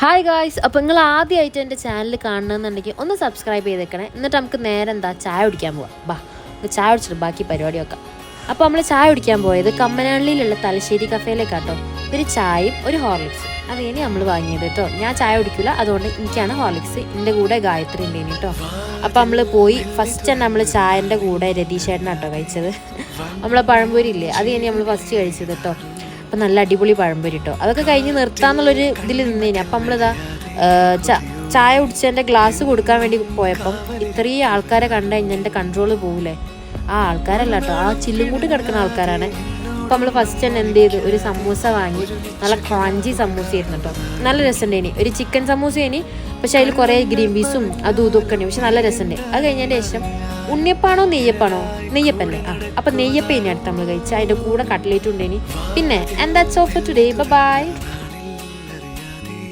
Hi guys, അപ്പോൾ നിങ്ങൾ ആദ്യമായിട്ട് എൻ്റെ ചാനൽ കാണണമെന്നുണ്ടെങ്കിൽ ഒന്ന് സബ്സ്ക്രൈബ് ചെയ്തേക്കണേ. എന്നിട്ട് നമുക്ക് നേരെ ചായ കുടിക്കാൻ പോവാം. ചായ കുടിച്ചിട്ട് ബാക്കി പരിപാടിയൊക്കെ. അപ്പോൾ നമ്മൾ ചായ കുടിക്കാൻ പോയത് കമ്മനാള്ളിയിലുള്ള തലശ്ശേരി കഫേയിലേക്കാട്ടോ. ഒരു ചായയും ഒരു ഹോർലിക്സ് അത് ഇനി നമ്മൾ വാങ്ങിയത് കേട്ടോ. ഞാൻ ചായ കുടിക്കില്ല, അതുകൊണ്ട് എനിക്കാണ് ഹോർലിക്സ്. എൻ്റെ കൂടെ ഗായത്രി ഉണ്ടേനി കേട്ടോ. അപ്പോൾ നമ്മൾ പോയി ഫസ്റ്റ് തന്നെ നമ്മൾ ചായൻ്റെ കൂടെ രതീഷേട്ടനാട്ടോ കഴിച്ചത്. നമ്മളെ പഴംപൊരി ഇല്ലേ, അത് ഇനി നമ്മൾ ഫസ്റ്റ് കഴിച്ചത് കേട്ടോ. അപ്പം നല്ല അടിപൊളി പഴംപൊരി കേട്ടോ. അതൊക്കെ കഴിഞ്ഞ് നിർത്താമെന്നുള്ളൊരു ഇതിൽ നിന്നേനി. അപ്പം നമ്മളിതാ ചായ കുടിച്ചതിൻ്റെ ഗ്ലാസ് കൊടുക്കാൻ വേണ്ടി പോയപ്പം ഇത്രയും ആൾക്കാരെ കണ്ടു കഴിഞ്ഞാൽ എൻ്റെ കൺട്രോൾ പോകില്ലേ. ആ ആൾക്കാരല്ല കേട്ടോ, ആ ചില്ലും കൂട്ടി കിടക്കുന്ന ആൾക്കാരാണ്. അപ്പം നമ്മൾ ഫസ്റ്റ് തന്നെ എന്ത് ചെയ്തു, ഒരു സമൂസ വാങ്ങി. നല്ല ക്രഞ്ചി സമൂസ ആയിരുന്നു കേട്ടോ. നല്ല രസമുണ്ടേനി. ഒരു ചിക്കൻ സമൂസേനി, പക്ഷെ അതിൽ കുറേ ഗ്രീൻ പീസും അതും ഇതൊക്കെ ഉണ്ട്. പക്ഷെ നല്ല രസമുണ്ട്. അത് കഴിഞ്ഞതിൻ്റെ ശേഷം ഉണ്ണിയപ്പാണോ നെയ്യപ്പാണോ, നെയ്യപ്പല്ലേ. അപ്പം നെയ്യപ്പേനി അടുത്ത് നമ്മൾ കഴിച്ച്. അതിൻ്റെ കൂടെ കട്ട്ലേറ്റ് ഉണ്ടേനി. പിന്നെ and that's all for today. By.